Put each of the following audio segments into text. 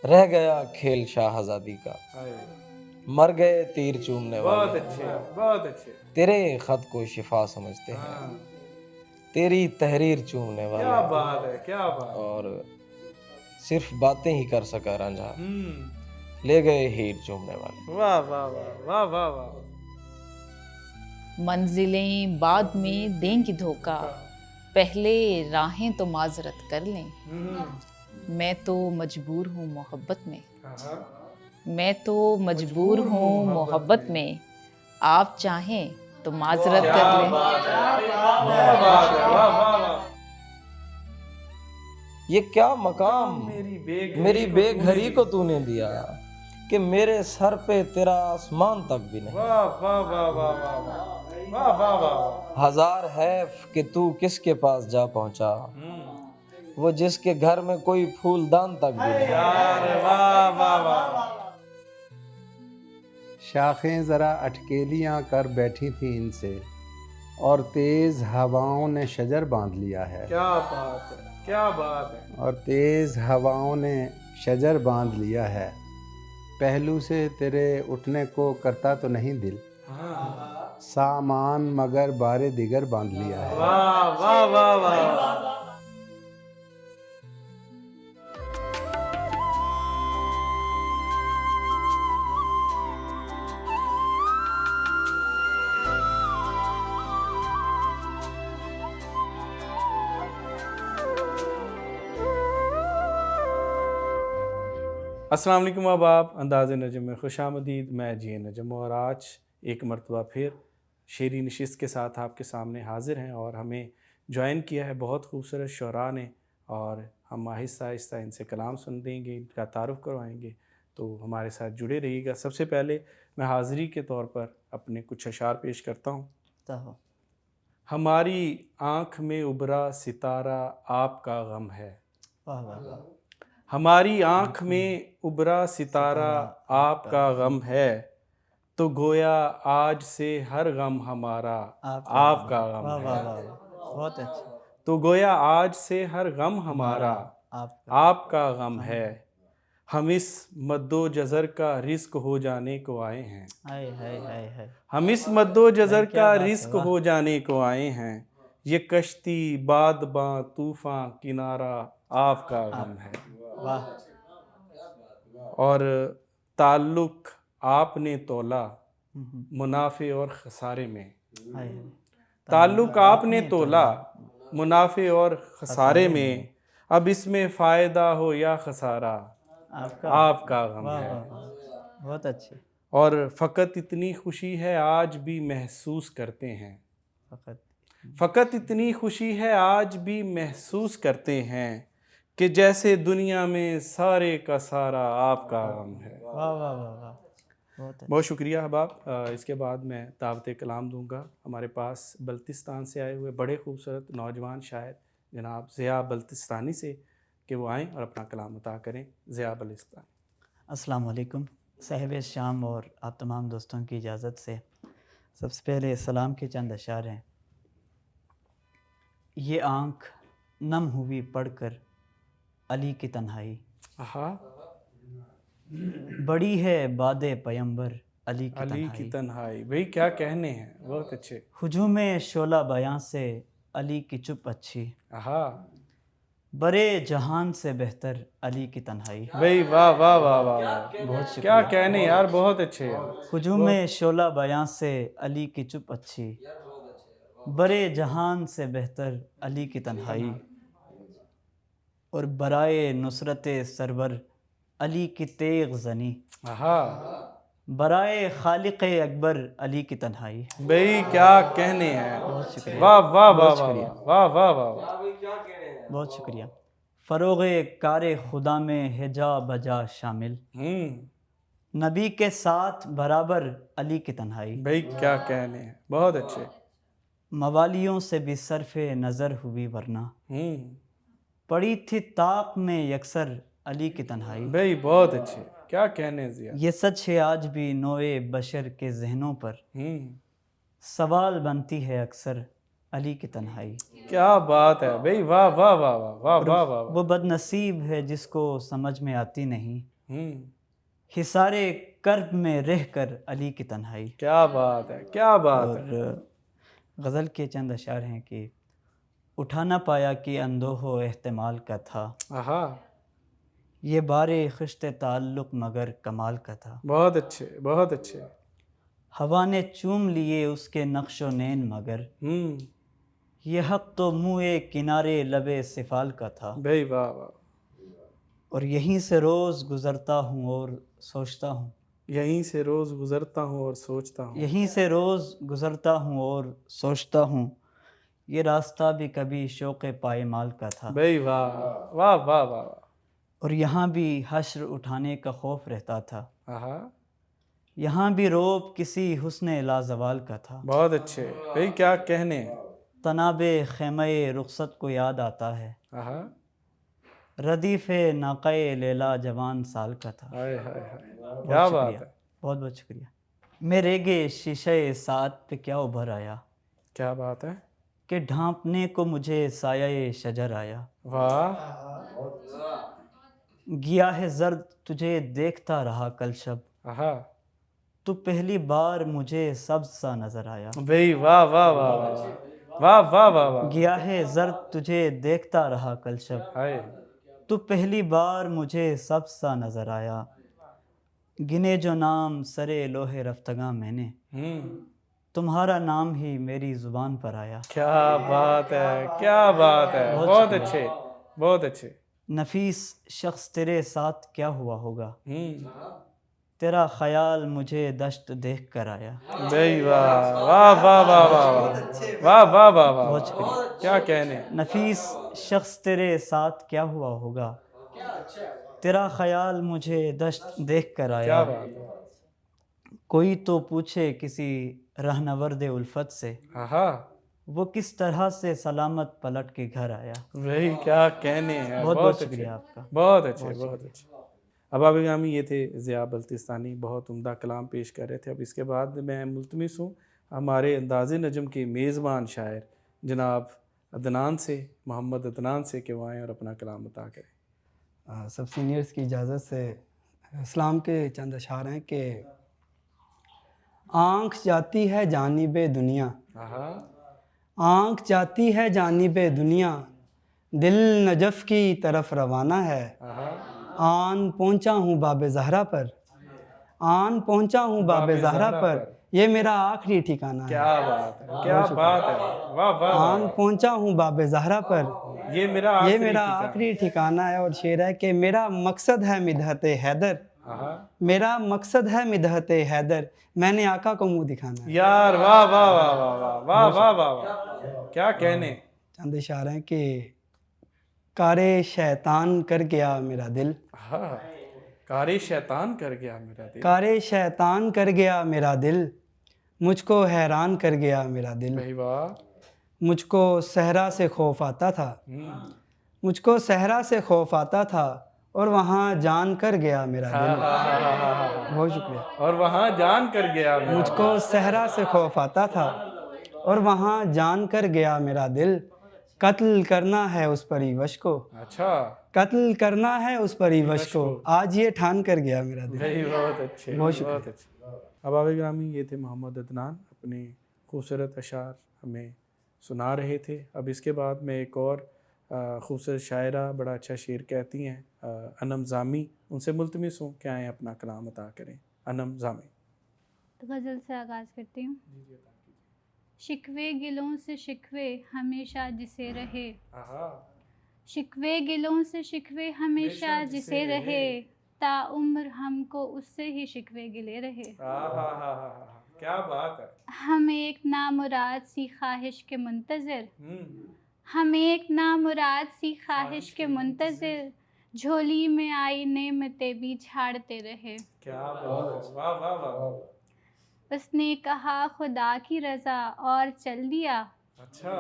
रह गया खेल शाहजादी का, हाय, मर गए तीर चूमने बहुत वाले। अच्छे, बहुत अच्छे। तेरे खत को शिफा समझते हैं, हाँ, तेरी तहरीर चूमने क्या वाले। बात है, क्या बात। और सिर्फ बातें ही कर सका रांझा, हम्म, ले गए हीर चूमने वाले। वाह वाह वाह वाह वाह वाह। मंजिलें बाद में देंगी धोखा, पहले राहें तो माजरत कर लें। मैं तो मजबूर हूँ मोहब्बत में, हाँ, मैं तो मजबूर हूँ मोहब्बत में। आप चाहें तो माजरत क्या कर लें। बात है, क्या बात है, वाह वाह वाह। ये क्या मकाम मेरी बेघरी को तूने दिया, कि मेरे सर पे तेरा आसमान तक भी नहीं। वाह वाह वाह वाह वाह वाह वाह वाह वाह। हजार हैफ कि तू किसके पास जा पहुंचा, वो जिसके घर में कोई फूलदान तक भी नहीं। यार वाह वाह वाह। शाखें ज़रा अटकेलियाँ कर बैठी थी इनसे, और तेज़ हवाओं ने शजर बांध लिया है। क्या बात है, क्या बात है। और तेज़ हवाओं ने शजर बांध लिया है। पहलू से तेरे उठने को करता तो नहीं दिल, हाँ, सामान मगर बारे दिगर बांध लिया है। वाह वाह वाह वाह। अस्सलाम वालेकुम आप अंदाज़ नजम में खुश आमदीद। मैं जी नजम और आज एक मरतबा फिर शेरी नशिस्त के साथ आपके सामने हाज़िर हैं और हमें ज्वाइन किया है बहुत खूबसूरत शुरा ने और हम आहिस्ता आहिस्ता इनसे कलाम सुन देंगे, इनका तारुफ़ करवाएंगे। तो हमारे साथ जुड़े रहिएगा। सबसे पहले मैं हाज़िरी के तौर पर अपने कुछ अशार पेश करता हूँ। हमारी आँख में उभरा सितारा आपका गम है, हमारी आँख में उभरा सितारा आपका गम है, तो गोया आज से हर गम हमारा आपका गम है। बहुत अच्छे। तो गोया आज से हर गम हमारा आपका गम है। हम इस मद्दो जज़र का रिस्क हो जाने को आए हैं, हाय हाय हाय हाय। हम इस मद्दो जज़र क्या का बात है, रिस्क वाह। हो जाने को आए हैं। ये कश्ती बादबां तूफ़ान किनारा आपका गम है। वाह। और ताल्लुक़ आपने तोला मुनाफे और खसारे में, हाय हाय। ताल्लुक़ आपने तोला मुनाफे और खसारे में, अब इसमें फ़ायदा हो या खसारा आपका गम वाह है। वाह वाह। बहुत अच्छे। और फ़कत इतनी खुशी है आज भी महसूस करते हैं, फकत फ़कत इतनी खुशी है आज भी महसूस करते हैं, कि जैसे दुनिया में सारे का सारा आपका गम है। वाह वाह वाह वाह। बहुत अच्छे। बहुत शुक्रिया अहबाब। इसके बाद मैं दावत कलाम दूंगा। हमारे पास बल्तिस्तान से आए हुए बड़े खूबसूरत नौजवान शायर जनाब ज़िया बल्तिस्तानी से कि वो आएँ और अपना कलाम अता करें। ज़िया बल्तिस्तानी। अस्सलाम वालेकुम साहिब शाम और आप तमाम दोस्तों की इजाज़त से सबसे पहले सलाम के चंद अशार हैं। ये आँख नम हुई पढ़कर अली की तन्हाई, आहा, बड़ी है बादे पैगंबर अली की अली की तन्हाई। तन्हाई, भाई क्या कहने हैं, बहुत अच्छे। हुजूम शोला बयां से अली की चुप अच्छी, आहा, बड़े जहान से बेहतर अली की तन्हाई। भाई वाह वाह वाह वाह वाह, बहुत क्या शुक्रिया। कहने यार, बहुत अच्छे यार। हुजूम शोला बयां से अली की चुप अच्छी, बड़े जहान से बेहतर अली की तन्हाई। और बराए नुसरत सरवर अली की तेग जनी, आहा, बराए खालिक अकबर अली की तन्हाई। भाई क्या कहने हैं, बहुत शुक्रिया। वाह वाह वाह बहुत वाह शुक्रिया। वाह वाह वाह वाह। बहुत शुक्रिया। फ़रोग़ कार खुदा में हिजा बजा शामिल, नबी के साथ बराबर अली की तन्हाई। भाई क्या कहने हैं, बहुत अच्छे। मवालियों से भी सरफ़े नज़र हुई वरना, पड़ी थी ताक में यकसर अली की तन्हाई। भाई बहुत अच्छे, क्या कहने ज़िया। ये सच है आज भी नोए बशर के जहनों पर, सवाल बनती है अक्सर अली की तन्हाई। क्या बात है भाई, वाह वाह वाह वाह वाह और वाह वाह वाह। वो बदनसीब है जिसको समझ में आती नहीं, हम्म, हिसारे कर्ब में रह कर अली की तन्हाई। क्या बात है, क्या बात और है। गज़ल के चंद अशार हैं कि उठा ना पाया कि अंदोहो एहतमाल का था, आहा, ये बारे खिश्ते ताल्लुक मगर कमाल का था। बहुत अच्छे, बहुत अच्छे। हवा ने चूम लिए उसके नक्शो नैन मगर, ये हक तो मुँह किनारे लबे सिफाल का था। भाई वाह वाह। और यहीं से रोज़ गुज़रता हूँ और सोचता हूँ, यहीं से रोज़ गुज़रता हूँ और सोचता हूँ। यहीं से रोज़ गुज़रता हूँ और सोचता हूँ, ये रास्ता भी कभी शौक़ पायमाल का था। भाई वाह वाह वाह वाह वाह। और यहाँ भी हश्र उठाने का खौफ रहता था, आहा, यहाँ भी रोब किसी हुस्ने लाजवाल का था। बहुत अच्छे भाई, क्या कहने। तनाबे ख़ैमे रुखसत को याद आता है, आहा, रदीफ़े नाक़े लैला जवान साल का था। हाय हाय हाय, बहुत क्या शुक्रिया, बात है। बहुत बहुत शुक्रिया। मेरे गे शीशे साथ पे क्या उभर आया, क्या बात है, कि ढांपने को मुझे साया शजर आया। वाह। गिया है जर्द तुझे देखता रहा कल शब, आहा, तू पहली बार मुझे सब्ज़ सा नज़र आया। भाई वाह वाह वाह वाह वाह वाह वाह वाह। गिया है जर्द तुझे देखता रहा कल शब, हाय, तू पहली बार मुझे सब्ज़ सा नज़र आया। गिने जो नाम सरे लोहे रफ्तगा मैंने, तुम्हारा नाम ही मेरी ज़ुबान पर आया। क्या बात है, क्या बात है, बहुत बहुत शुक्रिया। अच्छे, बहुत अच्छे। नफीस शख्स तेरे साथ क्या हुआ होगा, तेरा ख्याल मुझे दश्त देख कर आया। भाई वाह वाह वाह वाह वाह वाह वाह वाह वाह, बहुत शुक्रिया। क्या कहने। नफीस शख्स तेरे साथ क्या हुआ होगा, तेरा ख्याल मुझे दश्त देख कर आया। क्या बात है। कोई तो पूछे किसी रहनवर्द उल्फत से, आहा, वो किस तरह से सलामत पलट के घर आया। भाई क्या कहने हैं, बहुत बहुत बहुत अच्छे, शुक्रिया आपका। बहुत अच्छे, बहुत अच्छे। अब आबिगामी ये थे ज़िया बल्तिस्तानी, बहुत उम्दा कलाम पेश कर रहे थे। अब इसके बाद मैं मुल्तमिस हूँ हमारे अंदाज़े नजम के मेज़बान शायर जनाब अदनान से, मोहम्मद अदनान से, कि वो आएँ और अपना कलाम अता करें। सब सीनियर्स की इजाज़त से इस्लाम के चंद अशार हैं कि आँख जाती है जानिबे दुनिया, आहा, आँख जाती है जानिबे दुनिया, दिल नजफ़ की तरफ रवाना है। आहा, आन पहुँचा हूँ बाबे ज़हरा पर, आन पहुँचा हूँ बाबे ज़हरा पर, ये मेरा आखिरी ठिकाना है। क्या बात है, क्या बात है, वाह वाह आन वाह। पहुँचा हूँ बाबे ज़हरा पर, ये मेरा आखिरी ठिकाना है। और शेर है कि मेरा मकसद है मिदहत हैदर, आहा, मेरा मकसद है मिदहत हैदर, मैंने आका को मुंह दिखाना है। यार वाह वाह वाह वाह वाह वाह वाह वाह वाह, क्या कहने। चंद इशारे हैं कि कारे शैतान कर गया मेरा दिल, हाँ, कारे शैतान कर गया मेरा दिल। कारे शैतान कर गया मेरा दिल, मुझको हैरान कर गया मेरा दिल। भाई वाह, मुझको सहरा से खौफ आता था, मुझको सहरा से खौफ आता था, और वहाँ जान कर गया मेरा दिल। बहुत शुक्रिया। और वहाँ जान कर गया मेरा मुझको सहरा से खौफ आता था, और वहाँ जान कर गया मेरा दिल। कत्ल करना है उस परिवश को, अच्छा, कत्ल करना है उस परिवश को, आज ये ठान कर गया मेरा दिल। भाई बहुत अच्छे, बहुत शुक्रिया। बहुत अच्छे। अब आवे ग्रामी, ये थे मोहम्मद अदनान, अपने खूबसूरत अशार हमें सुना रहे थे। अब इसके बाद में एक और खूबसूरत शायरा, बड़ा अच्छा शेर कहती हैं, अनम जामी, उनसे मुल्तमिस हूँ क्या आएँ अपना कलाम अता करें। अनम जामी। तो गज़ल से आगाज़ करती हूँ। शिकवे गिलों से शिकवे हमेशा जिसे रहे, शिकवे गिलों से शिकवे हमेशा जिसे रहे, ताउम्र हमको उससे ही शिकवे गिले रहे। क्या बात है। हम एक नामुराद सी ख्वाहिश के मुंतज़िर, हम एक नामुराद सी ख्वाहिश के मुंतज़िर, झोली में आई नेमतें भी झाड़ते रहे। क्या बात है, वाह वाह वाह। उसने कहा खुदा की रज़ा और चल दिया, अच्छा,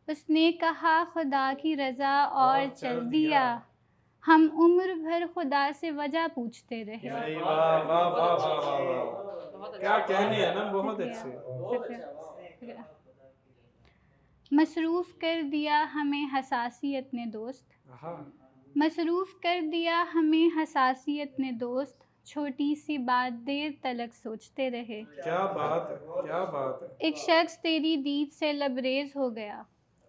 उसने कहा खुदा की रज़ा और चल दिया, हम उम्र भर खुदा से वजह पूछते रहे। वाह वाह वाह वाह वाह, क्या कहने हैं ना, बहुत अच्छे। शुक्रिया। मसरूफ़ कर दिया हमें हसासियत ने दोस्त, मसरूफ़ कर दिया हमें हसासियत ने दोस्त, छोटी सी बात देर तलक सोचते रहे। क्या बात है, क्या बात है। एक शख्स तेरी दीद से लबरेज हो गया,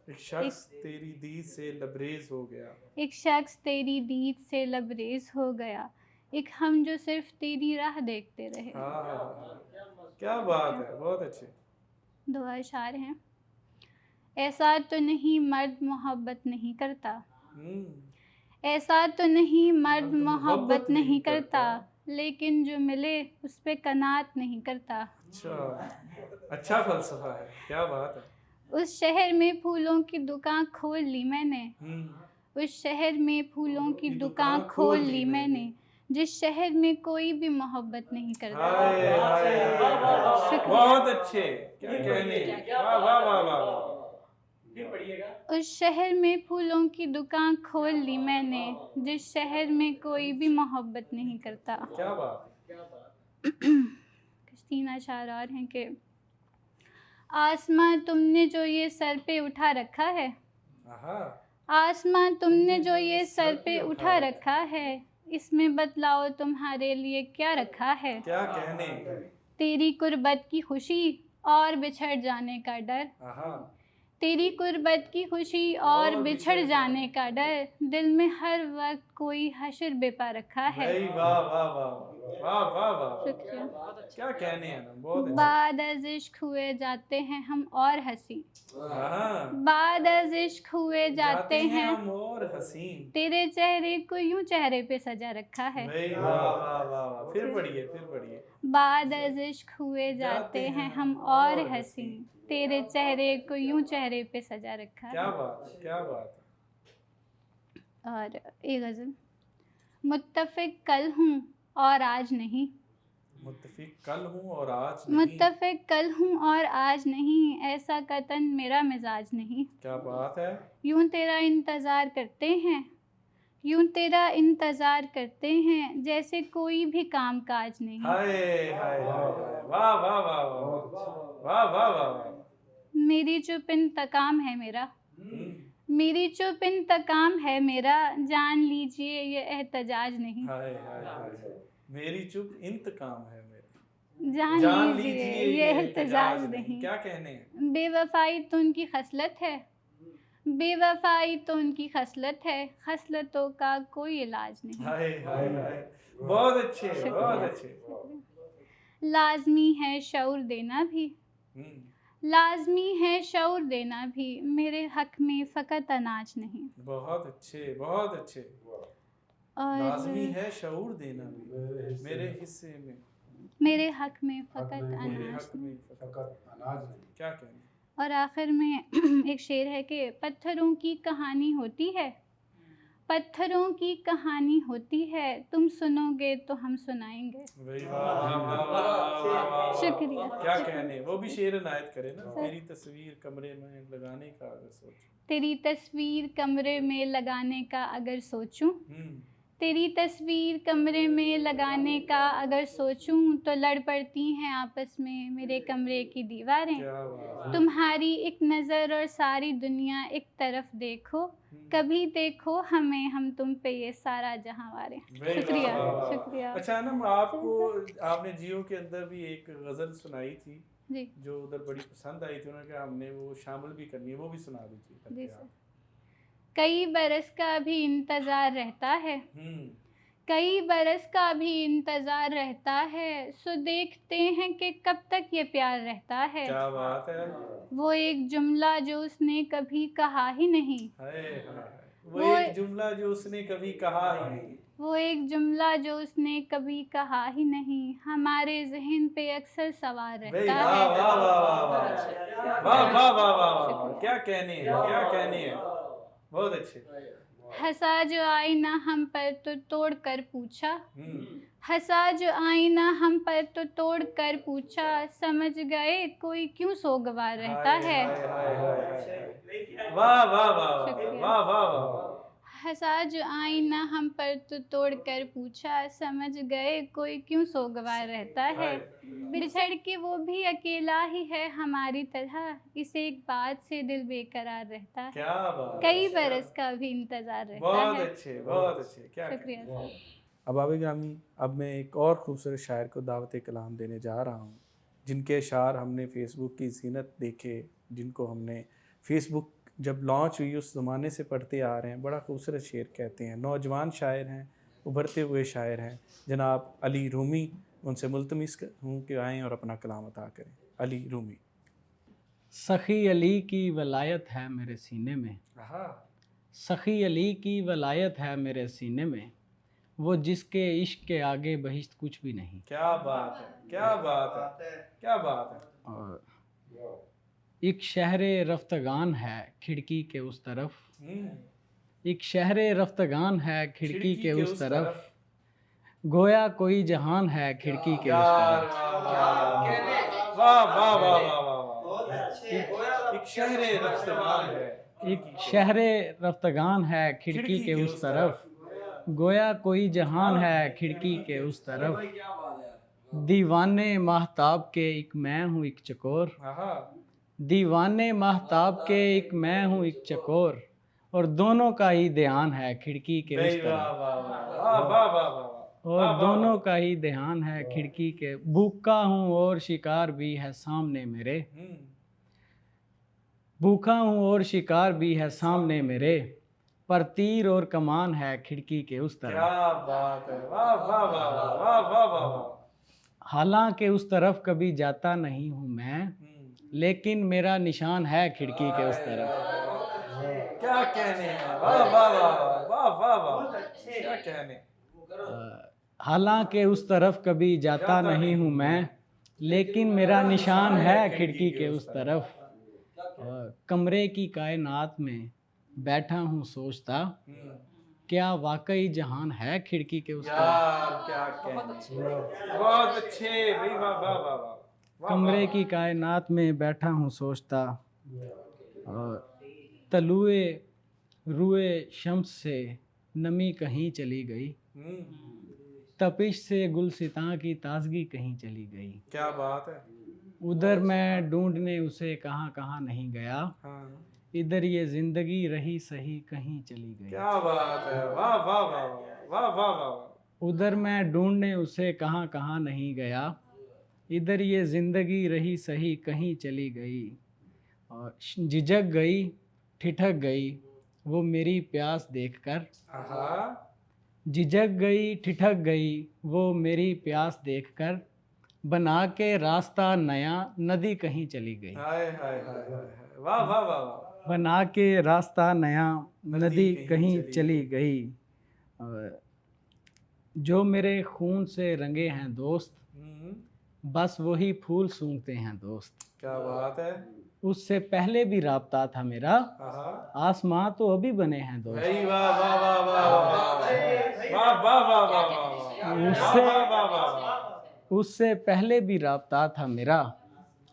एक शख्स तेरी दीद से लबरेज हो गया, एक शख्स तेरी दीद से लबरेज हो गया, एक हम जो सिर्फ तेरी राह देखते रहे। क्या बात है, बहुत अच्छे। दो अशार हैं। ऐसा तो नहीं मर्द मोहब्बत नहीं करता, ऐसा तो नहीं मर्द मोहब्बत नहीं करता, लेकिन जो मिले उस पे कनात नहीं करता। अच्छा फलसफा है, क्या बात है। उस शहर में फूलों की दुकान खोल ली मैंने, उस शहर में फूलों की दुकान खोल ली मैंने, जिस शहर में कोई भी मोहब्बत नहीं करता। बहुत अच्छे, क्या कहने, वाह वाह वाह वाह। उस शहर में फूलों की दुकान खोल ली मैंने, जिस शहर में कोई भी मोहब्बत नहीं करता। क्या बात है। कुछ 3 अशार और हैं कि आसमां तुमने जो ये सर पे उठा रखा है, आसमां तुमने जो ये सर पे उठा रखा है, इसमें बतलाओ तुम्हारे लिए क्या रखा है। क्या कहने। तेरी कुर्बत की खुशी और बिछड़ जाने का डर, तेरी कुर्बत की खुशी और बिछड़ जाने का डर, दिल में हर वक्त कोई हश्र बेपा रखा है। वाह वाह वाह वाह वाह वाह, शुक्रिया। क्या कहने हैं ना, बहुत अच्छे। बाद अज़ इश्क हुए जाते हैं हम और हंसी, बाद अज़ इश्क हुए जाते हैं हम और हसीन, तेरे चेहरे को यूं चेहरे पे सजा रखा है। वाह वाह वाह, फिर पढ़िए, फिर पढ़िए। बाद अज़ इश्क हुए जाते हैं हम और हंसी, तेरे चेहरे को यूं चेहरे पे सजा रखा है। क्या बात है, क्या बात है। और एक गज़ल। मुत्तफ़िक कल हूँ और आज नहीं, मुत्तफ़िक कल हूँ और आज नहीं, मुत्तफ़िक कल हूँ और आज नहीं, ऐसा कतन मेरा मिजाज नहीं। क्या बात है। यूं तेरा इंतज़ार करते हैं, यूं तेरा इंतज़ार करते हैं, जैसे कोई भी काम काज नहीं। हाय हाय हाय, वाह वाह वाह वाह वाह वाह वाह। मेरी चुप इंतकाम है मेरा, मेरी चुप इंतकाम है मेरा, जान लीजिए ये एहतजाज नहीं। हाय हाय हाय, मेरी चुप इंतकाम है मेरा, जान लीजिए ये एहतजाज नहीं। क्या कहने हैं। बेवफाई तो उनकी खसलत है, बेवफाई तो उनकी खसलत है, खसलतों का कोई इलाज नहीं। हाय हाय हाय, बहुत अच्छे, बहुत अच्छे। लाजमी है शऊर देना भी, लाजमी है शऊर देना भी, मेरे हक में फ़कत अनाज नहीं। बहुत अच्छे, बहुत अच्छे। लाजमी है शऊर देना भी, मेरे हिस्से में, मेरे हक में फ़कत अनाज नहीं। क्या कहने। और आखिर में एक शेर है कि पत्थरों की कहानी होती है, पत्थरों की कहानी होती है, तुम सुनोगे तो हम सुनाएंगे। शुक्रिया। क्या कहने, वो भी शेर इनायत करे ना। तेरी तस्वीर कमरे में लगाने का अगर सोचूं, तेरी तस्वीर कमरे में लगाने का अगर सोचूं, तेरी तस्वीर कमरे में लगाने का अगर सोचूं, तो लड़ पड़ती हैं आपस में मेरे कमरे की दीवारें। तुम्हारी एक नज़र और सारी दुनिया एक तरफ देखो, कभी देखो हमें, हम तुम पे ये सारा जहां वारे। शुक्रिया, शुक्रिया। अच्छा ना, आपको आपने जियो के अंदर भी एक गज़ल सुनाई थी जी, जो उधर बड़ी पसंद आई थी, उन्होंने कहा हमने वो शामिल भी करनी है, वो भी सुना दीजिए। जी सर। कई बरस का भी इंतज़ार रहता है, कई बरस का भी इंतज़ार रहता है, सो देखते हैं कि कब तक ये प्यार रहता है। क्या बात है। वो एक जुमला जो उसने कभी कहा ही नहीं, वो एक जुमला जो उसने कभी कहा ही नहीं, वो एक जुमला जो उसने कभी कहा ही नहीं, हमारे ज़हन पे अक्सर सवार रहता है। वाह वाह वाह वाह वाह वाह वाह वाह, क्या कहने हैं, क्या कहने हैं, बहुत अच्छे। हंसा जो आईना हम पर तो तोड़ कर पूछा, हंसा जो आईना हम पर तो तोड़ कर पूछा, समझ गए कोई क्यों सोगवार रहता है। वाह वाह वाह वाह वाह वाह। हंसा जो आईना हम पर तो तोड़ कर पूछा, समझ गए कोई क्यों सोगवार रहता है। बिछड़ के वो भी अकेला ही है हमारी तरह, इस एक बात से दिल बेकरार रहता है। क्या बात, कई बरस का भी इंतजार रहता बहुत है। अच्छे, बहुत अच्छे, क्या शुक्रिया सर। अबाब ग्रामी, अब मैं एक और खूबसूरत शायर को दावत कलाम देने जा रहा हूँ, जिनके अशार हमने फ़ेसबुक की ज़ीनत देखे, जिनको हमने फ़ेसबुक जब लॉन्च हुई उस ज़माने से पढ़ते आ रहे हैं। बड़ा खूबसूरत शेर कहते हैं, नौजवान शायर हैं, उभरते हुए शायर हैं, जनाब अली रूमी। उनसे मुल्तमिस हूँ कि आएँ और अपना कलाम अता करें। अली रूमी। सखी अली की वलायत है मेरे सीने में, सखी अली की वलायत है मेरे सीने में, वो जिसके इश्क के आगे बहिश्त कुछ भी नहीं। क्या बात है, क्या बात है, क्या बात है। और एक शहरे रफ्तगान है खिड़की के उस तरफ, एक शहरे रफ्तगान है खिड़की के उस तरफ, गोया कोई जहान है खिड़की के उस तरफ। वाह वाह वाह वाह वाह। एक शहरे रफ्तगान है, एक शहरे रफ्तगान है खिड़की के उस तरफ, गोया कोई जहान है खिड़की के उस तरफ। दीवाने महताब के एक मैं हूँ एक चकोर, दीवाने महताब के एक मैं हूँ एक चकोर, और दोनों का ही ध्यान है खिड़की के उस तरफ, और दोनों का ही ध्यान है खिड़की के। भूखा हूँ और शिकार भी है सामने मेरे, भूखा हूँ और शिकार भी है सामने मेरे, पर तीर और कमान है खिड़की के उस तरफ। क्या बात है, वाह वाह वाह वाह वाह वाह वाह। हालांकि उस तरफ कभी जाता नहीं हूँ मैं, लेकिन मेरा निशान है खिड़की के उस तरफ। क्या कहने हैं, वाह वाह वाह वाह वाह वाह, क्या कहने। हालांकि उस तरफ कभी जाता नहीं हूँ मैं, लेकिन मेरा निशान है खिड़की के उस तरफ। कमरे की कायनात में बैठा हूँ सोचता, क्या वाकई जहान है खिड़की के उस तरफ। क्या कहने, बहुत अच्छे भाई, वाह वाह वाह वाह। कमरे की कायनात में बैठा हूँ सोचता, और तलुए रुए शम्स से नमी कहीं चली गई, तपिश से गुलसितां की ताजगी कहीं चली गई। क्या बात है। उधर मैं ढूंढने उसे कहाँ कहाँ नहीं गया, इधर ये जिंदगी रही सही कहीं चली गई। क्या बात है, वाह वाह वाह वाह वाह वाह। उधर मैं ढूंढने उसे कहाँ कहाँ नहीं गया, इधर ये जिंदगी रही सही कहीं चली गई। और झिझक गई ठिठक गई वो मेरी प्यास देखकर, झिझक गई ठिठक गई वो मेरी प्यास देखकर, बना के रास्ता नया नदी कहीं चली गई। हाय हाय हाय हाय, वाह वाह वाह वाह। बना के रास्ता नया नदी कहीं चली गई। जो मेरे खून से रंगे हैं दोस्त, बस वही फूल सूंघते हैं दोस्त। क्या बात है। उससे पहले भी राब्ता था मेरा, आसमां तो अभी बने हैं दोस्त। वाह वाह वाह वाह वाह वाह वाह। उससे पहले भी राब्ता था मेरा,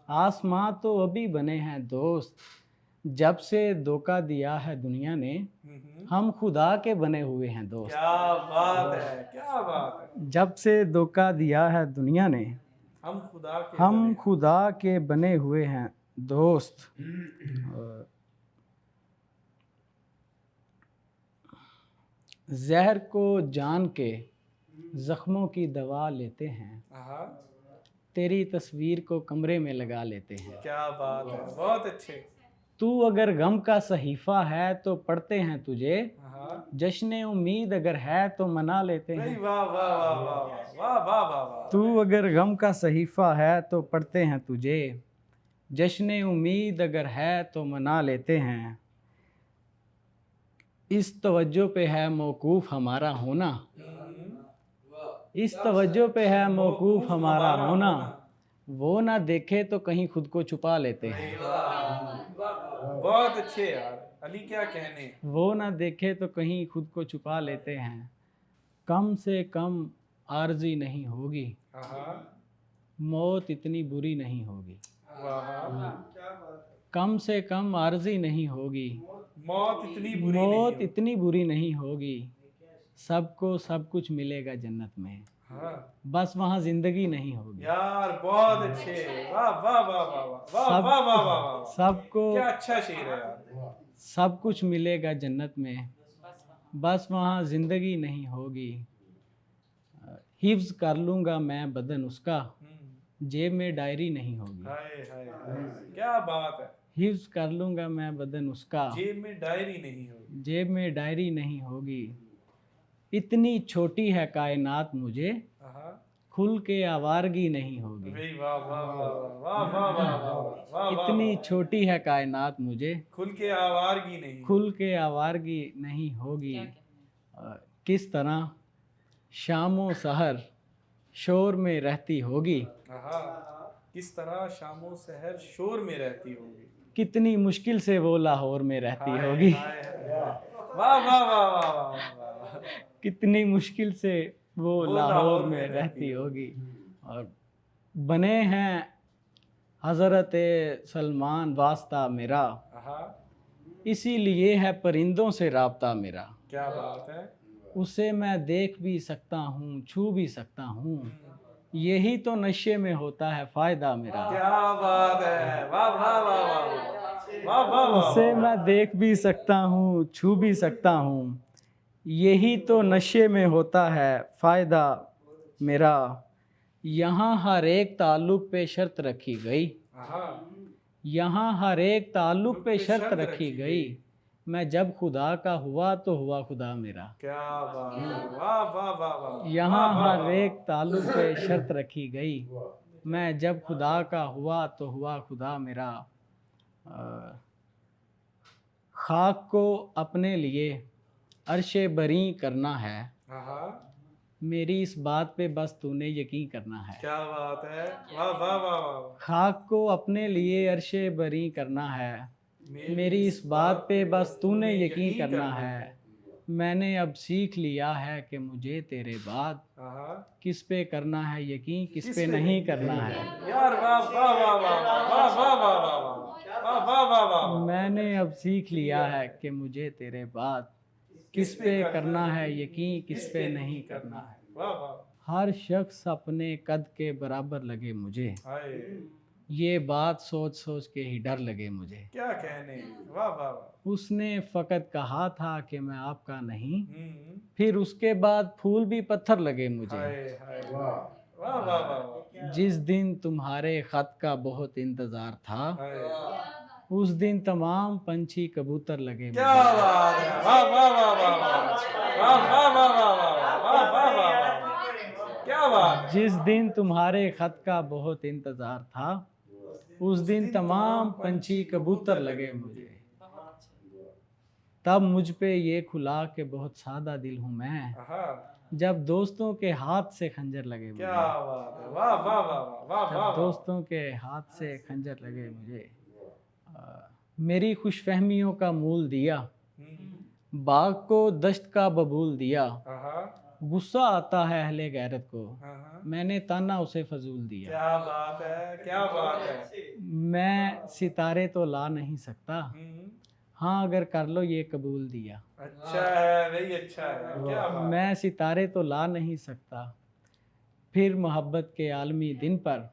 आसमां तो अभी बने हैं दोस्त। जब से धोखा दिया है दुनिया ने, हम खुदा के बने हुए हैं दोस्त। क्या बात है, क्या बात है। जब से धोखा दिया है दुनिया ने, हम खुदा के बने हुए हैं दोस्त। जहर को जान के जख्मों की दवा लेते हैं, तेरी तस्वीर को कमरे में लगा लेते हैं। क्या बात है, बहुत अच्छे। तू अगर गम का सहीफा है तो पढ़ते हैं तुझे, जश्न उम्मीद अगर है तो मना लेते हैं। वाह वाह वाह वाह वाह वाह। तू अगर गम का सहीफा है तो पढ़ते हैं तुझे, जश्न उम्मीद अगर है तो मना लेते हैं। इस तवज्जो पे है मौकूफ हमारा होना, इस तवज्जो पे है मौकूफ हमारा होना, वो ना देखे तो कहीं खुद को छुपा लेते हैं। बहुत अच्छे यार अली, क्या कहने। वो ना देखे तो कहीं खुद को छुपा लेते हैं। कम से कम आर्जी नहीं होगी, मौत इतनी बुरी नहीं होगी। कम से कम आर्जी नहीं होगी, मौत इतनी बुरी मौत नहीं इतनी बुरी नहीं होगी, सबको सब कुछ मिलेगा जन्नत में, हाँ बस वहाँ जिंदगी नहीं होगी। यार बहुत अच्छे, वाह वाह वाह वाह वाह वाह सब वाह वाह वाह वाह, सबको क्या अच्छा शेर है यार। सब कुछ मिलेगा जन्नत में, बस वहाँ जिंदगी नहीं होगी। हिफ्ज कर लूँगा मैं बदन उसका, जेब में डायरी नहीं होगी। हाय हाय हाय, क्या बात है। हिफ्ज कर लूँगा मैं बदन उसका, जेब में डायरी नहीं होगी। जेब में डायरी नहीं होगी। इतनी छोटी है कायनात मुझे, हाँ खुल के आवारगी नहीं होगी। भाई वाह वाह वाह वाह वाह वाह वाह वाह, इतनी छोटी है कायनात मुझे, खुल के आवारगी नहीं। खुल के आवारगी नहीं होगी। किस तरह शामो सहर शोर में रहती होगी, किस तरह शामो सहर शोर में रहती होगी। कितनी मुश्किल से वो लाहौर में रहती हाय, होगी। हाय, हाय। वाह वाह वाह वाह वाह वाह। कितनी मुश्किल से वो लाहौर में रहती होगी। और बने हैं हज़रत सलमान वास्ता मेरा, इसीलिए है परिंदों से राब्ता मेरा। क्या बात है। उसे मैं देख भी सकता हूँ, छू भी सकता हूँ, यही तो नशे में होता है फ़ायदा मेरा। क्या बात है, वाह वाह वाह वाह वाह वाह। उसे मैं देख भी सकता हूँ, छू भी सकता हूँ, यही तो नशे में होता है फ़ायदा मेरा। यहाँ हर एक ताल्लुक़ पे शर्त रखी गई, यहाँ हर एक ताल्लुक़ पे शर्त रखी गई, मैं जब खुदा का हुआ तो हुआ खुदा मेरा। क्या बात है, वाह वाह वाह वाह। यहाँ हर एक ताल्लुक़ पे शर्त रखी गई, मैं जब खुदा का हुआ तो हुआ खुदा मेरा। खाक को अपने लिए अर्शे बरी करना है, मेरी इस बात पे बस तूने यकीन करना है। क्या बात है, वाह वाह वाह वाह। खाक को अपने लिए अर्शे बरी करना है, मेरी इस बात पे बस तूने यकीन करना है। मैंने अब सीख लिया है कि मुझे तेरे बाद किस पे करना है यकीन, किस पे नहीं करना है। यार वाह वाह वाह वाह वाह वाह वाह वाह वाह वाह वाह। मैंने अब सीख लिया है कि मुझे तेरे बाद किस पे करना है यकीन, किस पे नहीं करना है। वाह वाह। हर शख्स अपने कद के बराबर लगे मुझे, ये बात सोच सोच के ही डर लगे मुझे। क्या कहने, वाह वाह वाह। उसने फ़कत कहा था कि मैं आपका नहीं, फिर उसके बाद फूल भी पत्थर लगे मुझे। वाह वाह वाह वाह। जिस दिन तुम्हारे ख़त का बहुत इंतज़ार था, उस दिन तमाम पंछी कबूतर लगे क्या बात है, वाह वाह वाह वाह वाह वाह वाह वाह वाह वाह। क्या बात। जिस दिन तुम्हारे ख़त का बहुत इंतज़ार था, उस दिन तमाम पंछी कबूतर लगे मुझे। तब मुझ पे ये खुला कि बहुत सादा दिल हूँ मैं, जब दोस्तों के हाथ से खंजर लगे मुझे। क्या बात है, वाह वाह वाह वाह वाह। दोस्तों के हाथ से खंजर लगे मुझे। मेरी खुशफहमियों का मूल दिया, बाग को दश्त का बबूल दिया, गुस्सा आता है अहले गैरत को, मैंने ताना उसे फजूल दिया। क्या बात है, क्या बात है। मैं सितारे तो ला नहीं सकता, हाँ अगर कर लो ये कबूल दिया। अच्छा है भाई, अच्छा है, क्या बात। मैं सितारे तो ला नहीं सकता, फिर मोहब्बत के आलमी दिन पर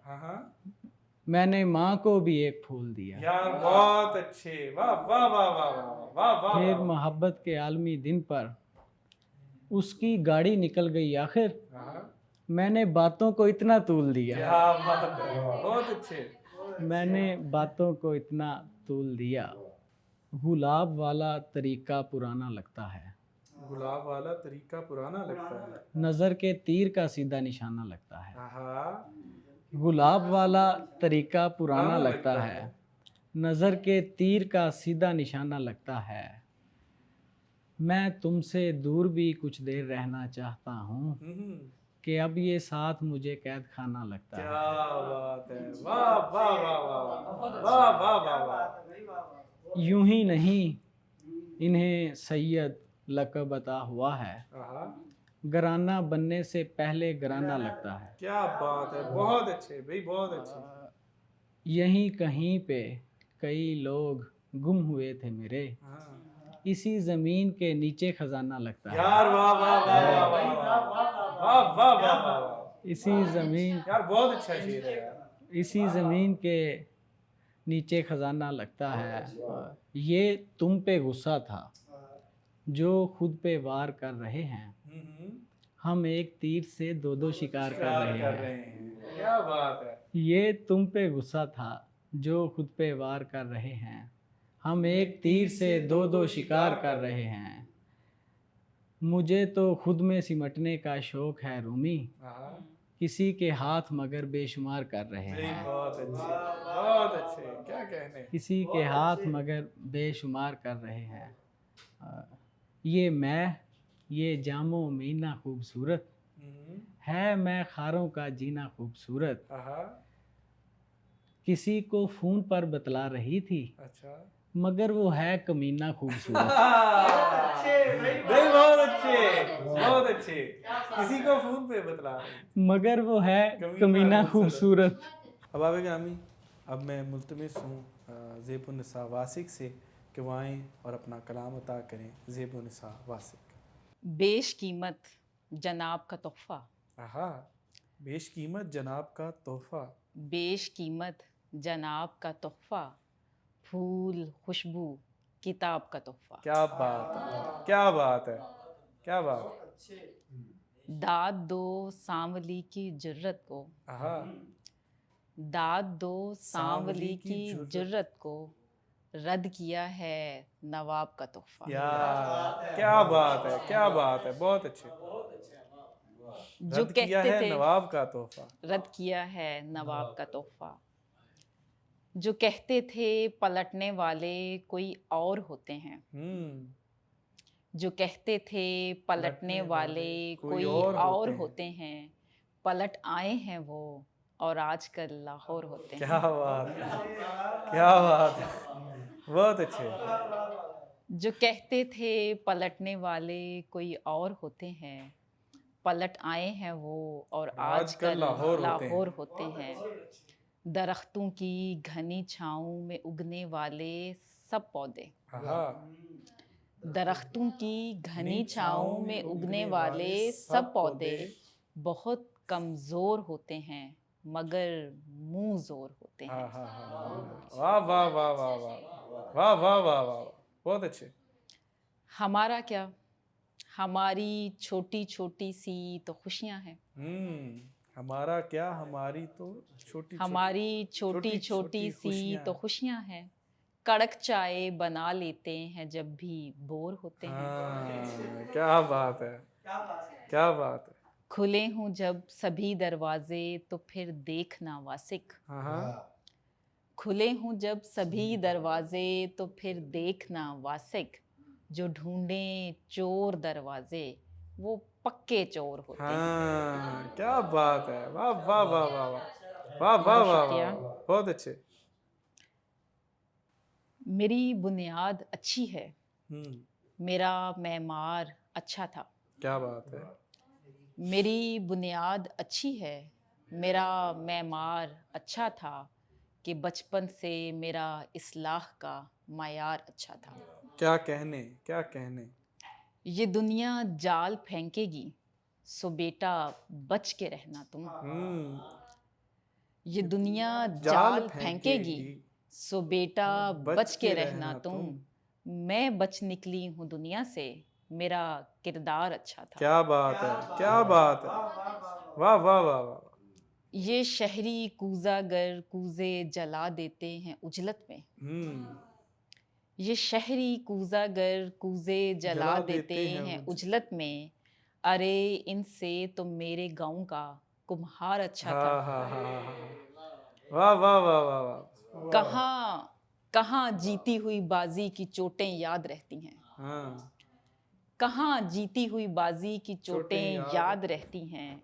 मैंने माँ को भी एक फूल दिया। यार बहुत अच्छे, वाह वाह वाह वाह वाह वाह। फिर मोहब्बत के आलमी दिन पर उसकी गाड़ी निकल गई आखिर, मैंने बातों को इतना तूल दिया। क्या बात है, बहुत अच्छे। मैंने बातों को इतना तूल दिया। गुलाब वाला तरीका पुराना लगता है, गुलाब वाला तरीका पुराना लगता है, नज़र के तीर का सीधा निशाना लगता है। गुलाब वाला तरीका पुराना लगता है, नज़र के तीर का सीधा निशाना लगता है। मैं तुमसे दूर भी कुछ देर रहना चाहता हूँ कि अब ये साथ मुझे कैद खाना लगता है। क्या बात है, वाह वाह वाह वाह वाह वाह वाह वाह। यूं ही नहीं इन्हें सैयद लक़ब अता हुआ है, घराना बनने से पहले घराना लगता है। क्या बात है, बहुत अच्छे भाई, बहुत अच्छे। यहीं कहीं पे कई लोग गुम हुए थे मेरे, हाँ। इसी जमीन के नीचे खजाना लगता है। यार वाह वाह वाह वाह वाह वाह वाह वाह वाह वाह। इसी जमीन यार बहुत अच्छा शेर है यार। इसी जमीन के नीचे खजाना लगता है। ये तुम पे गुस्सा था जो खुद पे वार कर रहे हैं, हम एक तीर से दो दो शिकार कर रहे हैं। क्या बात है। ये तुम पे गुस्सा था जो खुद पे वार कर रहे हैं, हम एक तीर से दो दो शिकार कर रहे हैं। मुझे तो खुद में सिमटने का शौक है रूमी, किसी के हाथ मगर बेशुमार कर रहे हैं। बहुत अच्छे बहुत अच्छे, क्या कहने। किसी के हाथ मगर बेशुमार कर रहे हैं। ये मैं, ये जामो मीना खूबसूरत है, मैं खारों का जीना खूबसूरत, किसी को फ़ोन पर बतला रही थी, अच्छा मगर वो है कमीना खूबसूरत। नहीं बहुत अच्छे बहुत अच्छे। किसी को फोन पे बतला रहे। मगर वो है कमीना खूबसूरत। अहबाब ग्रामी, अब मैं मुल्तमिस हूँ ज़ेबुन्निसा वासिक से कि वो आएँ और अपना कलाम अता करें। ज़ेबुन्निसा वासिक। बेशकीमत जनाब का तोहफ़ा, आहा, बेशकीमत जनाब का तोहफ़ा, बेशकीमत जनाब का तोहफ़ा, फूल खुशबू किताब का तोहफ़ा। क्या बात है क्या बात है क्या बात है। दाद दो सांवली की जुर्रत को, आहा, दाद दो सांवली की जुर्रत को, रद्द किया है नवाब का तोहफ़ा। यार क्या बात है क्या बात है। बहुत अच्छे। जो रद्द किया कहते है थे, नवाब का तोहफ़ा। रद्द किया है नवाब का तोहफ़ा। जो कहते थे पलटने वाले कोई और होते हैं, जो कहते थे पलटने वाले कोई और होते हैं, पलट आए हैं वो और आजकल लाहौर होते हैं। क्या बात है क्या बात है। बहुत अच्छे। जो कहते थे पलटने वाले कोई और होते हैं, पलट आए हैं वो और आजकल लाहौर होते हैं। दरख्तों की घनी छाँव में उगने वाले सब पौधे, दरख्तों की घनी छाँव में उगने वाले सब पौधे बहुत कमज़ोर होते हैं मगर मुंह ज़ोर होते हैं। वाह वाह वाह वाह वाह वाह वाह वाह वाह। बहुत अच्छे। हमारा क्या, हमारी छोटी छोटी सी तो खुशियाँ हैं। हमारा क्या, हमारी तो छोटी हमारी छोटी छोटी सी तो खुशियाँ हैं। कड़क चाय बना लेते हैं जब भी बोर होते हैं। क्या बात है क्या बात है। खुले हूँ जब सभी दरवाजे तो फिर देखना वासिक, खुले हूँ जब सभी दरवाजे तो फिर देखना वासिक, जो ढूंढे चोर दरवाजे वो पक्के चोर होते हैं। क्या बात है। वाह वाह वाह वाह वाह वाह वाह वाह। बहुत अच्छे। मेरी बुनियाद अच्छी है, मेरा मैमार अच्छा था। क्या बात है। मेरी बुनियाद अच्छी है, मेरा मैमार अच्छा था, कि बचपन से मेरा इस्लाह का मायार अच्छा था। क्या कहने क्या कहने। ये दुनिया जाल फेंकेगी सो बेटा बच के रहना तुम। ये दुनिया जाल फेंकेगी सो बेटा बच के रहना तुम। मैं बच निकली हूँ दुनिया से, मेरा किरदार अच्छा था। क्या बात है क्या बात है। वाह वाह वाह वाह। ये शहरी कूजागर कूजे जला देते हैं उजलत में, ये शहरी कूजागर कूजे जला देते हैं उजलत में। अरे इनसे तो मेरे गांव का कुम्हार अच्छा था। वाह वाह वाह वाह वाह। कहाँ कहाँ जीती हुई बाजी की चोटें याद रहती हैं, कहाँ जीती हुई बाजी की चोटें याद रहती हैं।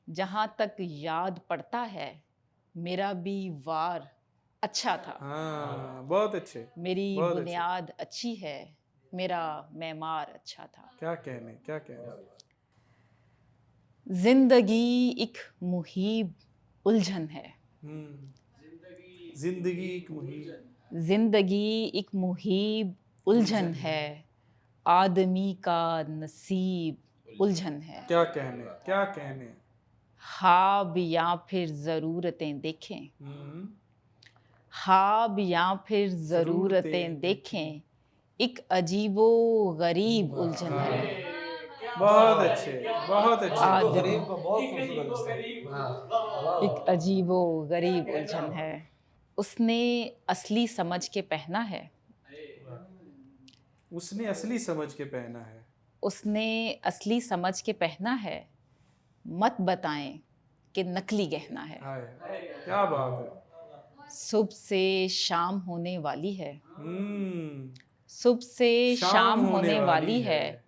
जहाँ तक याद पड़ता है मेरा भी वार अच्छा था। बहुत अच्छे। मेरी बुनियाद अच्छी है, मेरा मैमार अच्छा था। क्या कहने क्या कहने। जिंदगी एक मुहीब उलझन है, जिंदगी एक मुहीब, जिंदगी एक मुहीब उलझन है, आदमी का नसीब उलझन है। क्या कहने, क्या कहने। ख्वाब या फिर ज़रूरतें देखें, ख्वाब या फिर ज़रूरतें देखें, एक अजीबो गरीब उलझन है। बहुत अच्छे, बहुत अच्छे। गरीब को बहुत खूबसूरत हाँ। एक अजीबो गरीब उलझन है। उसने असली समझ के पहना है, उसने असली समझ के पहना है। उसने असली समझ के पहना है, मत बताएं कि नकली गहना है। हाय, क्या बात है। सुबह से शाम होने वाली है, सुबह से शाम शाम होने होने वाली वाली है। है,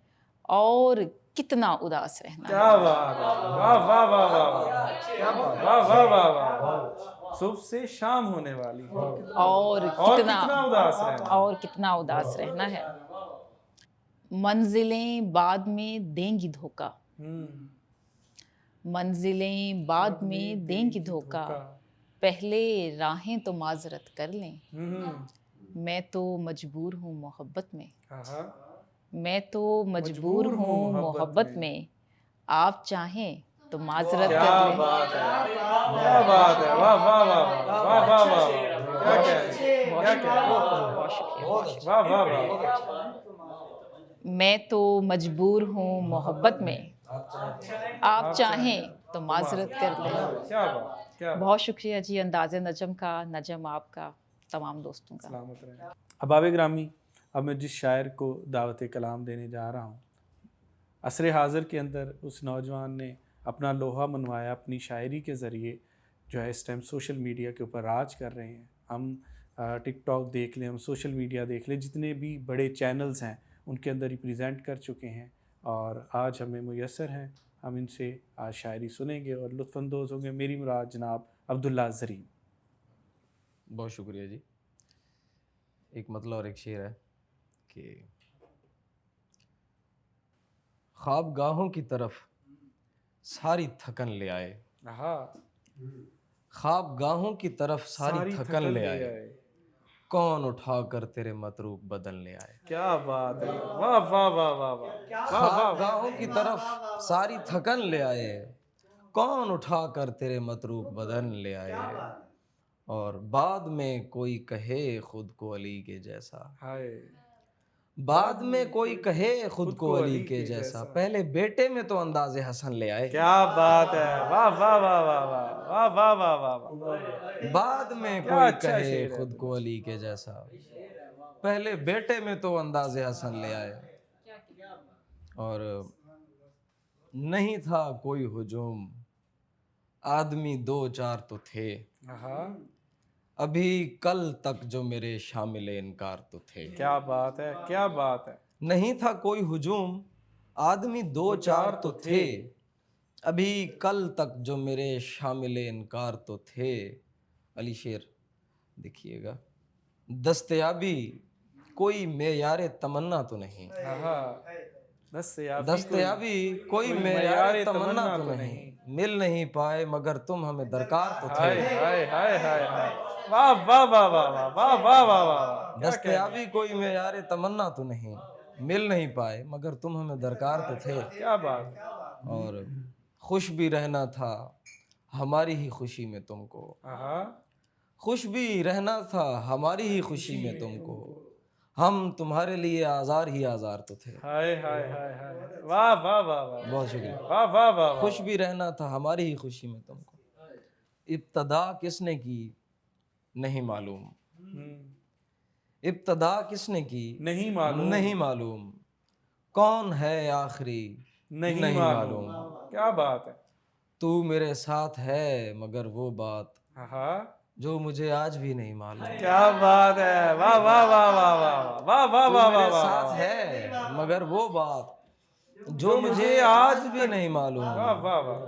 और कितना उदास रहना क्या है। बात है, वाह वाह वाह वाह वाह वाह वाह वाह। सुबह से शाम होने वाली है, और कितना उदास रहना। और कितना उदास रहना है। मंजिलें बाद में देंगी धोखा, मंजिलें बाद में देंगी धोखा, पहले राहें तो माजरत कर लें। मैं तो मजबूर हूँ मोहब्बत में, मैं तो मजबूर हूँ मोहब्बत में, आप चाहें तो माजरत क्या कर लें। बात है, क्या बात है, वाह वाह वाह वाह वाह वाह वाह। क्या कह रहे, क्या कह रहे। बहुत शुक्रिया। वाह वाह वाह। मैं तो मजबूर हूँ मोहब्बत में, आप चाहें तो माजरत कर लें। क्या बात, क्या बात। बहुत शुक्रिया जी, अंदाज़े नजम का, नजम आपका, तमाम दोस्तों का। सलामत रहे। अबाब ग्रामी, अब मैं जिस शायर को दावत कलाम देने जा रहा हूँ, असर हाज़िर के अंदर उस नौजवान ने अपना लोहा मनवाया, अपनी शायरी के ज़रिए जो है इस टाइम सोशल मीडिया के ऊपर राज कर रहे हैं। हम टिकटॉक देख लें, हम सोशल मीडिया देख लें, जितने भी बड़े चैनल्स हैं उनके अंदर रिप्रेजेंट कर चुके हैं, और आज हमें मुयस्सर हैं, हम इनसे आज शायरी सुनेंगे और लुत्फ़अंदोज़ होंगे। मेरी मुराद जनाब अब्दुल्ला ज़रीन। बहुत शुक्रिया जी। एक मतलब और एक शेर है कि ख्वाबगाहों की तरफ सारी थकन ले आए, ख्वाबगाहों की तरफ सारी थकन ले आए, कौन उठाकर तेरे मतरूक बदन ले आए। क्या बात है, वाह वाह वाह वाह वाह। ख्वाबगाहों की तरफ सारी थकन ले आए, कौन उठाकर तेरे मतरूक बदन ले आए, और बाद में कोई कहे खुद को अली के जैसा, बाद में कोई कहे खुद को अली के जैसा, पहले बेटे में तो अंदाज़े हसन ले आए। क्या बात है, वाह वाह वाह वाह वाह वाह वाह वाह वाह। बाद में क्या कोई अच्छा कहे शेर है। खुद को अली के जैसा, पहले बेटे में तो अंदाज़े हसन ले आए, और नहीं था कोई हुजूम, आदमी दो चार तो थे, अभी कल तक जो मेरे शामिल इनकार तो थे। क्या बात है, क्या बात है। नहीं था कोई हुजूम, आदमी दो चार तो थे, अभी कल तक जो मेरे शामिल इनकार तो थे। अली शेर देखिएगा, दस्तयाबी कोई मेयार तमन्ना तो नहीं, दस्तयाबी कोई मेयार तमन्ना तो नहीं, मिल नहीं पाए मगर तुम हमें दरकार तो थे। हाय हाय हाय हाय, वाह वाह वाह वाह वाह वाह वाह वाह वाह। दस्तयाबी कोई मेयार तमन्ना तो नहीं, मिल नहीं पाए मगर तुम हमें दरकार तो थे। क्या बात। और खुश भी रहना था हमारी ही खुशी में तुमको, खुश भी रहना था हमारी ही खुशी में तुमको, हम तुम्हारे लिए आज़ार ही आज़ार तो थे। हाय हाय हाय हाय, वाह वाह वाह वाह। बहुत शुक्रिया। वाह वाह वाह। खुश भी रहना था हमारी ही खुशी में तुमको, इब्तदा किसने की नहीं मालूम, इब्तदा किसने की नहीं मालूम, नहीं मालूम, कौन है आखिरी नहीं मालूम। क्या बात है। तू मेरे साथ है मगर वो बात जो मुझे आज भी नहीं मालूम। क्या बात है, वाह वाह वाह वाह वाह वाह वाह वाह मेरे वाह। साथ है मगर वो बात जो मुझे आज भी नहीं मालूम। वाह वाह वाह।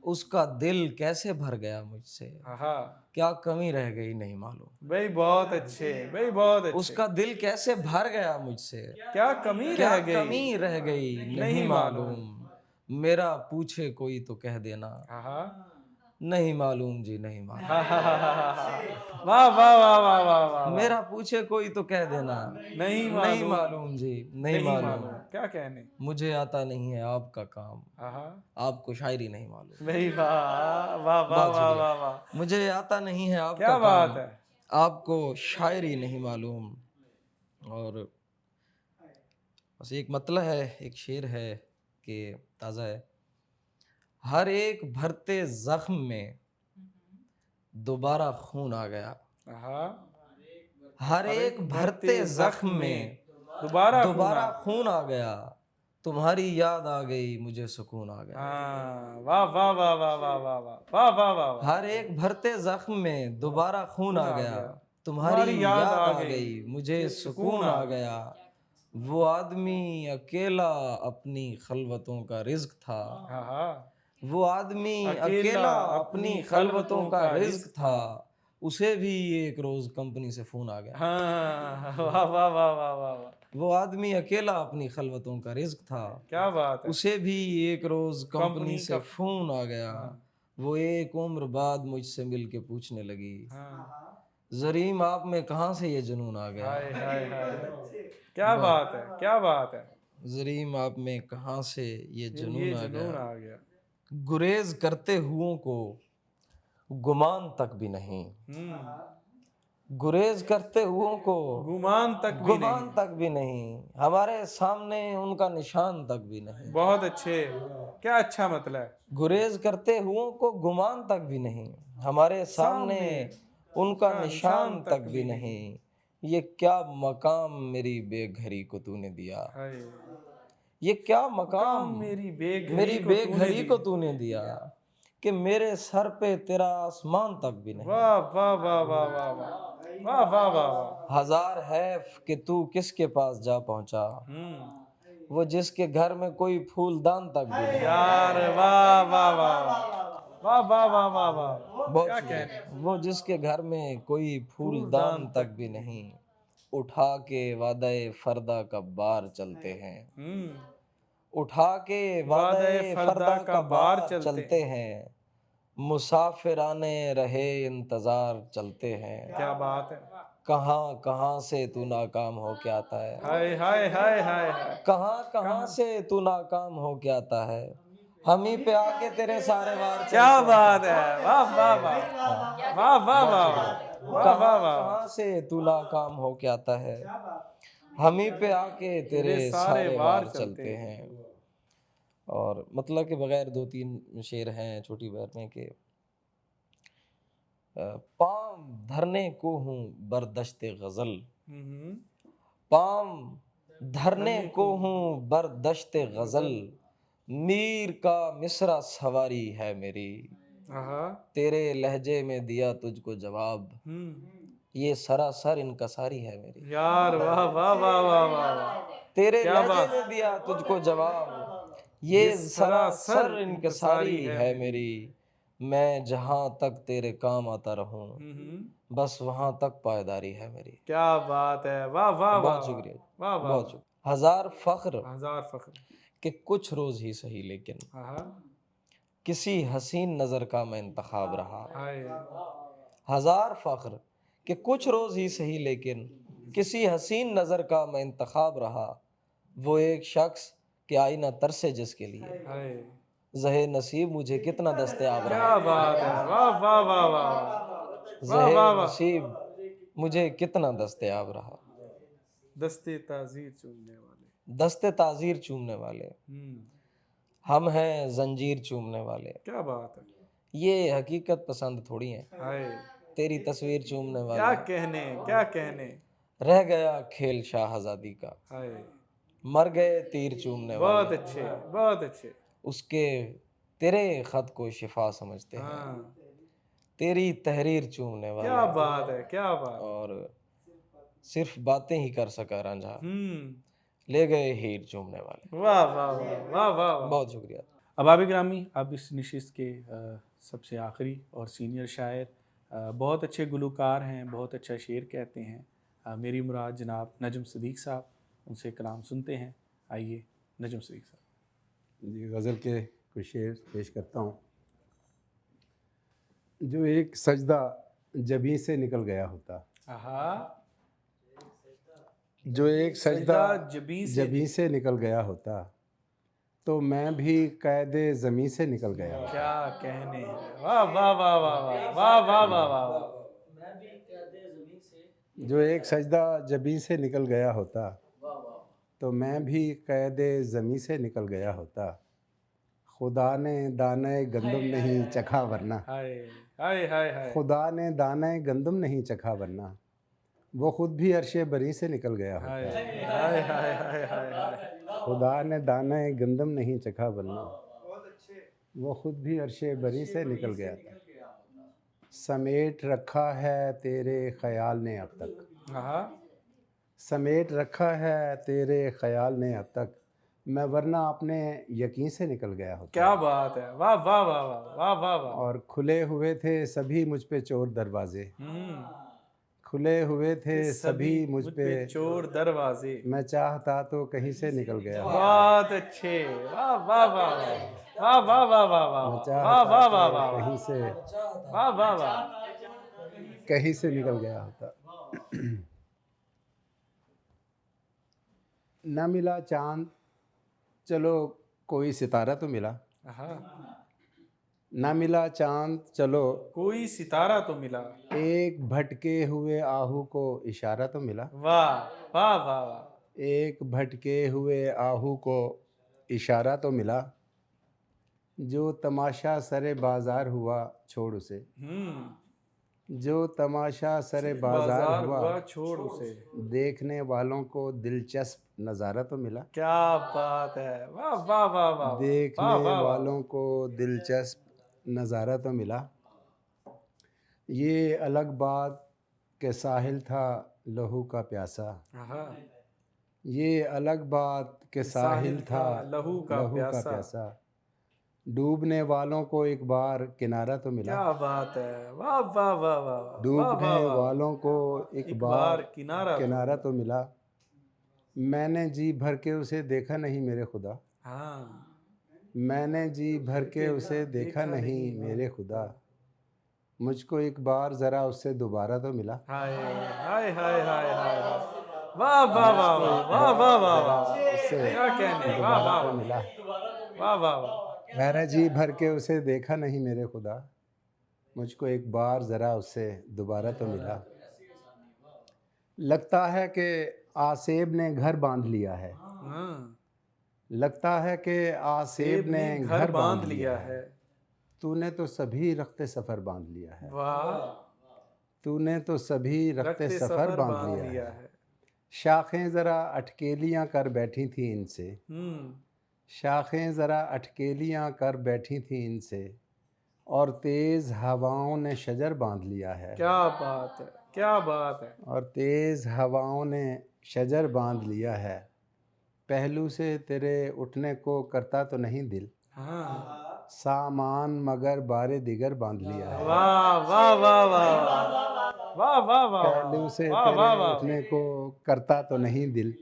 उसका दिल कैसे भर गया मुझसे, क्या कमी रह गई नहीं मालूम। भाई बहुत अच्छे, भाई बहुत अच्छे। उसका दिल कैसे भर गया मुझसे, क्या कमी क्या रह गई, कमी रह गई नहीं मालूम। मेरा पूछे कोई तो कह देना, नहीं मालूम जी, नहीं मालूम। वाह वाह वाह वाह वाह वाह। मेरा पूछे कोई तो कह देना नहीं नहीं मालूम जी, नहीं मालूम। क्या कहने। मुझे आता नहीं है आपका काम, आहा, आपको शायरी नहीं मालूम। नहीं, वाह वाह वाह बहुत वाह शुक्रिया। वाह वाह। मुझे आता नहीं है आपका क्या बात काम, है। आपको शायरी नहीं मालूम। और बस एक मतलब है, एक शेर है कि ताज़ा है। हर एक भरते जख्म में दोबारा खून आ गया। आहा, हर एक भरते जख्म में दोबारा दोबारा खून आ गया। तुम्हारी याद आ गई, मुझे सुकून आ गया। हाँ, वाह वाह वाह वाह वाह वाह वाह वाह वाह वाह वाह। हर एक भरते जख्म में दोबारा खून आ गया। तुम्हारी तुम्हारी याद आ गई, मुझे सुकून आ गया। वो आदमी अकेला अपनी खलवतों का रिज्क था। आहा, वो आदमी अकेला अपनी खलवतों का रिज्क था। उसे भी एक रोज कंपनी से फोन आ गया। हाँ, वाह वाह वाह वाह वाह वाह। वो आदमी अकेला अपनी खलवतों का रिज्क था। क्या बात है। उसे भी एक रोज कंपनी कंपनी से का फोन आ गया। वो एक उम्र बाद मुझसे मिलके पूछने लगी, हाँ, जरीम आप में कहाँ से ये जुनून आ गया। हाय हाय हाय। क्या बात है, क्या बात है। जरीम आप में कहाँ से ये ये जुनून आ जुनून गया। आ गया। गुरेज करते हुओं को गुमान तक भी नहीं। गुरेज करते हुओं को गुमान तक भी गुमान नहीं। तक भी नहीं। हमारे सामने उनका निशान तक भी नहीं। बहुत अच्छे, क्या अच्छा मतलब है। गुरेज करते हुओं को गुमान तक भी नहीं। हमारे सामने उनका निशान तक भी नहीं। ये क्या मकाम मेरी बेघरी को तूने दिया। हाय, ये क्या मकाम मेरी मेरी बेघरी को तूने दिया कि मेरे सर पे तेरा आसमान तक भी नहीं। वाह वाह वाह वाह वाह वाह वाह वाह वाह वाह। हजार हैफ कि तू किसके पास जा पहुंचा, वो जिसके घर में कोई फूलदान तक भी नहीं। यार वाह वाह वाह वाह वाह वाह वाह वाह। बहुत क्या शुक्रिया। कहने। वो जिसके घर में कोई फूलदान तक भी नहीं। उठा के वादे फरदा का बार चलते हैं। उठा के वादे फरदा का बार चलते हैं। मुसाफिराने रहे इंतजार चलते हैं। क्या बात है। कहाँ कहाँ से तू नाकाम हो के आता है। हाय हाय हाय हाय हाय। कहाँ कहाँ से तू नाकाम हो के आता है। हम ही पे आके तेरे सारे वार चलते क्या हैं। बात है। वाह वाह वाह वाह वाह वाह वाह वाह वाह। कहाँ से तू नाकाम हो के आता है। हम ही पे आके तेरे सारे वार चलते हैं। और मतलब के बगैर दो तीन शेर हैं छोटी बहर में के पाम धरने को हूँ बरदश्ते गजल। पाम धरने को हूँ बरदश्ते गजल। मीर का मिसरा सवारी है मेरी। तेरे लहजे में दिया तुझको जवाब। ये सरासर इनकसारी है मेरी। यार वाह वाह वाह वाह वाह। तेरे क्या लहजे बात। में दिया तुझको जवाब। ये सरासर इनकसारी है मेरी। मैं जहां तक तेरे काम आता रहूं, बस वहां तक पायदारी है मेरी। क्या बात है। वाह वाह वाह। बहुत शुक्रिया। वाह वाह। बहुत शुक्रिया। हजार फख्र हजार फख्र कि कुछ रोज ही सही लेकिन आहा, किसी हसीन नजर का मैं इंतखाब रहा। हाय। हजार फख्र कि कुछ रोज ही सही लेकिन किसी हसीन नजर का मैं इंतखाब रहा। वो एक शख्स के आईना तरसे जिसके लिए हाय। ज़हे नसीब मुझे कितना दस्तयाब रहा। क्या बात है। वाह वाह वाह वाह वाह ज़हे वाह वाह। नसीब मुझे कितना दस्तयाब रहा। दस्ते ताज़ीर चूमने वाले। दस्ते ताज़ीर चूमने वाले हम हैं जंजीर चूमने वाले। क्या बात है। ये हकीकत पसंद थोड़ी है। हाय, तेरी तस्वीर चूमने क्या वाले। कहने, क्या कहने। रह गया खेल शाहज़ादी का, हाय, मर गए तीर चूमने बहुत वाले। अच्छे, बहुत अच्छे। उसके तेरे ख़त को शिफा समझते हैं। हाँ, तेरी तहरीर चूमने वाले। क्या बात है, क्या बात। और सिर्फ बातें ही कर सका रांझा, ले गए हीर चूमने वाले। वाह वाह वाह वाह वाह वाह। बहुत शुक्रिया। अबाब ग्रामी, अब इस नशिस्त के सबसे आखिरी और सीनियर शायर, बहुत अच्छे गुलकार हैं, बहुत अच्छा शेर कहते हैं। मेरी मुराद जनाब नजम सदीक साहब, उनसे कलाम सुनते हैं। आइए नजम सदीक साहब। जी, गज़ल के कुछ शेर पेश करता हूँ। जो एक सजदा जबीं से निकल गया होता। आहा, जो एक सजदा जबीं से जबीं से निकल गया होता, तो मैं भी कैदे ज़मीं से निकल गया होता। क्या कहने हैं। वाह वाह वाह वाह वाह वाह वाह वाह वाह वाह। जो एक सजदा जबीं से निकल गया होता, तो मैं भी कैदे ज़मीं से निकल गया होता। खुदा ने दाने गंदम नहीं चखा वरना, हाय हाय हाय हाय। खुदा ने दाने गंदम नहीं चखा वरना, वो खुद भी अर्शे बरी से निकल गया हाय होता। हाय हाय हाय हाय हाय। खुदा ने दाने गंदम नहीं चखा वरना, वो खुद भी अर्शे बरी से निकल गया था। समेट रखा है तेरे ख्याल ने अब तक, आहा, समेट रखा है तेरे ख्याल ने अब तक, मैं वरना अपने यकीन से निकल गया होता। क्या बात है। वाह वाह वाह वाह वाह वाह वाह। और खुले हुए थे सभी मुझ पे चोर दरवाजे, खुले हुए थे सभी मुझ पे चोर दरवाजे। मैं चाहता तो कहीं से निकल गया होता। बहुत अच्छे। वाह वाह वाह वाह वाह वाह वाह वाह मैं वाह चाहता वाह वाह तो वाह कहीं से वाह वाह वाह। कहीं से निकल गया होता। ना मिला चांद, चलो कोई सितारा तो मिला। आहा, ना मिला चांद, चलो कोई सितारा तो मिला। एक भटके हुए आहू को इशारा तो मिला। वाह वाह वाह वाह। एक भटके हुए आहू को इशारा तो मिला। जो तमाशा सरे बाजार हुआ छोड़ उसे, जो तमाशा सरे बाजार हुआ छोड़ उसे। देखने वालों को दिलचस्प नज़ारा तो मिला। क्या बात है। वाह वाह वाह वाह। देखने वाह, वाह, वाह। वालों को दिलचस्प नज़ारा तो मिला। ये अलग बात के साहिल था लहू का प्यासा, आहा, ये अलग बात के साहिल था लहू का प्यासा। डूबने वालों को एक बार किनारा तो मिला। क्या बात है। वाह वाह वाह वाह वाह। डूबने वालों को एक बार किनारा तो मिला। मैंने जी भर के उसे देखा नहीं मेरे खुदा, हाँ, मैंने जी भर के उसे देखा नहीं मेरे खुदा, मुझको एक बार ज़रा उससे दोबारा तो मिला। हाय हाय हाय हाय हाय। वाह वाह वाह वाह वाह वाह वाह। उससे क्या कहने। वाह दोबारा वाह तो मिला। वाह वाह वाह। मैंने जी भर के उसे देखा नहीं मेरे खुदा, मुझको एक बार ज़रा उससे दोबारा तो मिला। लगता है कि आसेब ने घर बांध लिया है, लगता है कि आसेब ने घर बांध लिया है। तूने तो सभी रख्ते सफ़र बांध लिया है, वाह, तूने तो सभी रख्ते सफ़र बांध लिया है। शाखें ज़रा अटकेलियाँ कर बैठी थी इनसे, शाखें ज़रा अटकेलियाँ कर बैठी थी इनसे, और तेज़ हवाओं ने शजर बांध लिया है। क्या बात है। क्या बात है। और तेज़ हवाओं ने शजर बांध लिया है। पहलू से तेरे उठने को करता तो नहीं दिल, हाँ, सामान मगर बारे दिगर बांध लिया है। वाह वाह वाह वाह वाह वाह वाह। पहलू से तेरे उठने को करता तो नहीं दिल,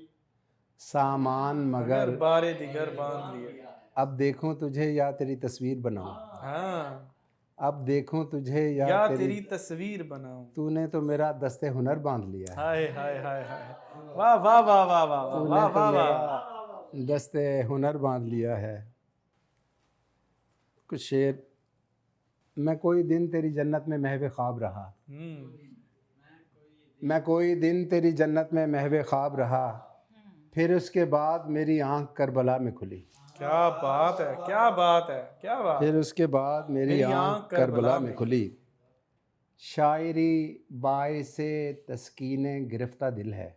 सामान मगर बारे दिगर बांध लिए। अब देखूं तुझे या तेरी तस्वीर बनाऊं, हाँ, अब देखूं तुझे या तेरी तस्वीर बनाऊं। तूने तो मेरा दस्ते हुनर बांध लिया है। हाय हाय हाय हाय। वाह वाह वाह वाह वाह तूने वाह तो वाह वाह। मेरा दस्ते हुनर बांध लिया है। कुछ शेर। मैं कोई दिन तेरी जन्नत में महवे ख्वाब रहा, मैं कोई दिन तेरी जन्नत में महवे ख्वाब रहा, फिर उसके बाद मेरी आंख करबला में खुली। क्या बात है। क्या बात है। क्या बात। फिर उसके बाद मेरी आंख करबला में खुली। शायरी बाइसे तस्कीने गिरफ्ता दिल है,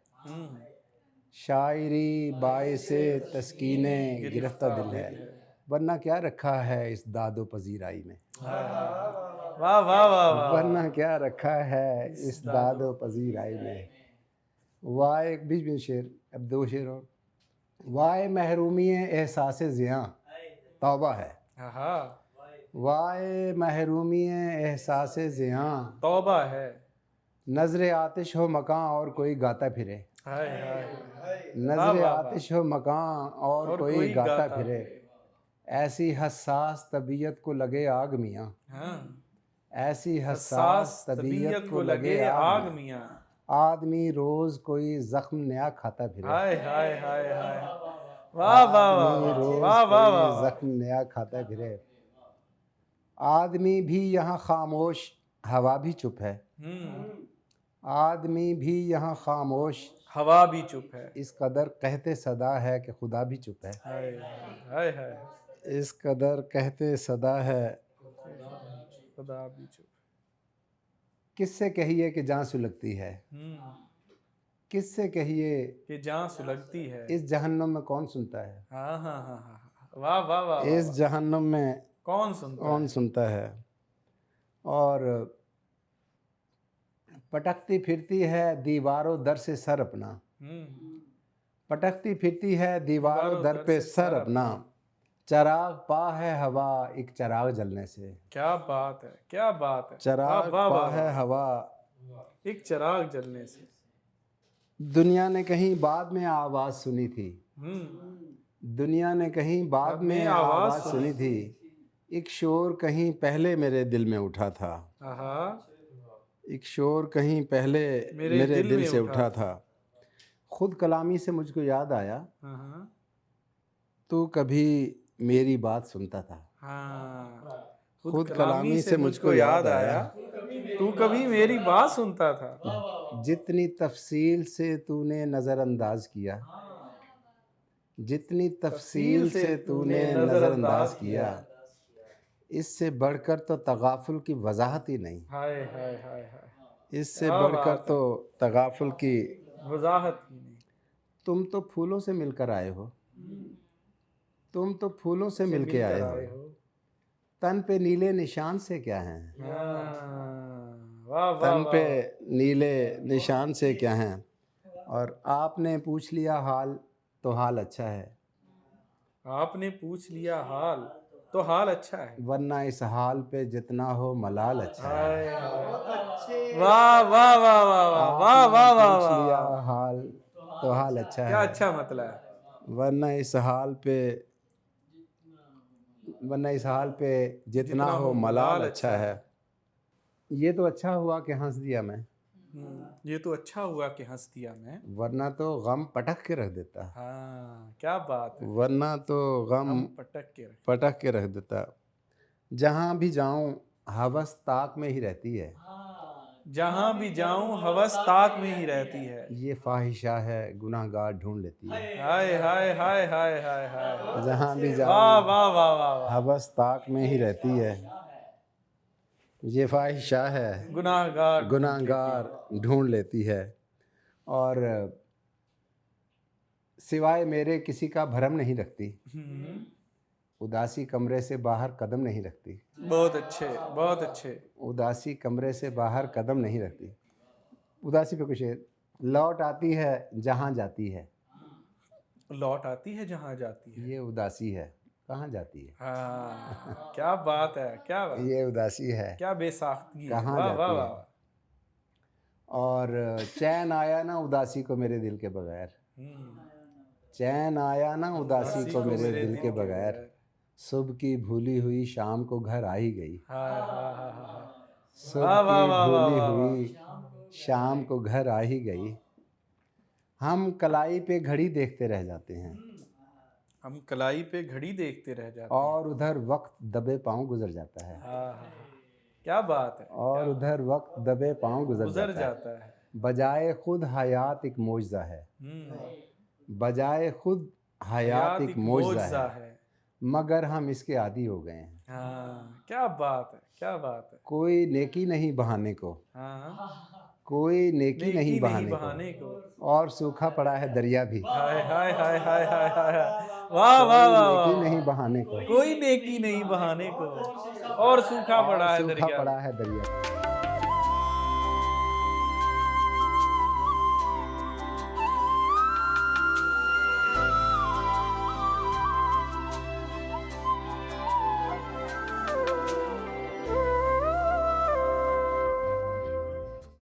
शायरी बाइसे तस्कीने गिरफ्ता दिल है, वरना क्या रखा है इस दादो पजीराई में, वाह वाह वाह। वरना क्या रखा है इस दादो पजीराई में। वाह, एक बीच में शेर, अब दो शेर और। वाह महरूमी एहसास ज़ियां तौबा है, वाह महरूमी एहसास ज़ियां तौबा है। नज़र आतिश हो मकां और कोई गाता फिरे, हाय हाय। नज़र आतिश हो मकां और कोई गाता फिरे, ऐसी हसास तबीयत को लगे आग मियाँ, ऐसी हसास हसास तबीयत को लगे आग मियाँ। आदमी रोज कोई जख्म नया खाता फिरे। हाय हाय हाय हाय, वाह वाह वाह आदमी रोज वाह वाह कोई वाह। जख्म नया खाता फिरे। आदमी भी यहाँ खामोश, हवा भी चुप है। आदमी भी यहाँ खामोश, हवा भी चुप है। इस कदर कहते सदा है कि खुदा भी चुप है। हाय हाय हाय, इस कदर कहते सदा है, खुदा भी चुप। किससे कहिए कि जान सुलगती है। किससे कहिए कि जान सुलगती है। इस जहन्नुम में कौन सुनता है। हाँ हाँ हाँ हाँ, वाह वाह वाह। इस जहन्नुम में कौन सुनता कौन है? सुनता है। और पटकती फिरती है दीवारों दर से सर अपना। पटकती फिरती है दीवारों दर पे सर अपना। चराग पा है हवा एक चराग जलने से। क्या बात है, क्या बात है। चराग वाह, वाह, पा वाह, है वाह। हवा। एक चराग जलने से। दुनिया ने कहीं बाद में आवाज सुनी थी। दुनिया ने कहीं बाद में आवाज सुनी थी। एक शोर कहीं पहले मेरे दिल में उठा था। एक शोर कहीं पहले मेरे दिल से उठा था। खुद कलामी से मुझको याद आया, तू कभी मेरी बात सुनता था। खुद कलामी से मुझको याद आया, तू कभी मेरी बात सुनता था। जितनी तफसील से तूने नज़रअंदाज किया, जितनी तफसील से तूने नज़रअंदाज किया, इससे बढ़कर तो तगाफुल की वजाहत ही नहीं। हाय हाय हाय हाय, इससे बढ़कर तो तगाफुल की वजाहत ही नहीं। तुम तो फूलों से मिलकर आए हो। तुम तो फूलों से मिलके आए हो। तन पे नीले निशान से क्या हैं। तन पे नीले निशान से क्या हैं। और आपने पूछ लिया हाल तो हाल अच्छा है। आपने पूछ लिया हाल तो हाल अच्छा है। वरना इस हाल पे जितना हो मलाल अच्छा है। वाह वाह वाह वाह वाह वाह वाह वाह। पूछ लिया हाल तो हाल अच्छा है। क्या अच्छा मतलब है। वरना इस हाल पे जितना हो मलाल अच्छा है। ये तो अच्छा हुआ कि हंस दिया मैं। ये तो अच्छा हुआ कि हंस दिया मैं, वरना तो गम पटक के रख देता। हाँ क्या बात है। वरना तो गम हम पटक के रख देता। जहाँ भी जाऊं हवस ताक में ही रहती है। जहाँ भी जाऊं हवस ताक में ही रहती है। ये फाहिशा है गुनाहगार ढूंढ लेती है। हाय हाय हाय हाय हाय हाय। जहाँ भी वाह जाऊं वाह वाह वाह। हवस ताक में ही रहती है। ये फाहिशा है गुनाहगार ढूंढ लेती है। और सिवाय मेरे किसी का भरम नहीं रखती। उदासी कमरे से बाहर कदम नहीं रखती। बहुत अच्छे बहुत अच्छे। उदासी कमरे से बाहर कदम नहीं रखती। उदासी पे कुछ लौट आती है जहाँ जाती है। लौट आती है जहाँ जाती है। ये उदासी है कहाँ जाती है। हाँ क्या बात है, क्या बात। ये उदासी है क्या बेसाख्तगी है। कहाँ वाह जाती वाह है। वाह। और चैन आया ना उदासी को मेरे दिल के बगैर। चैन आया ना उदासी को मेरे दिल के बगैर। सुबह की भूली हुई शाम को घर आ ही गई। सुबह की भूली हुई शाम को घर आ ही गई। हम कलाई पे घड़ी देखते रह जाते हैं। हम कलाई पे घड़ी देखते रह जाते हैं। और उधर वक्त दबे पांव गुजर जाता है। क्या बात है। और उधर वक्त दबे पांव गुजर जाता है। बजाए खुद हयात एक मौजज़ा है। बजाए खुद हयात एक मौजज़ा है। मगर हम इसके आदी हो गए हैं। क्या बात है, क्या बात है। कोई नेकी नहीं बहाने को। कोई नेकी नहीं बहाने को। और सूखा पड़ा है दरिया भी। हाय हाय हाय हाय हाय हाय। वाह वाह वाह। नेकी नहीं बहाने को। कोई नेकी नहीं बहाने को। और सूखा पड़ा है दरिया।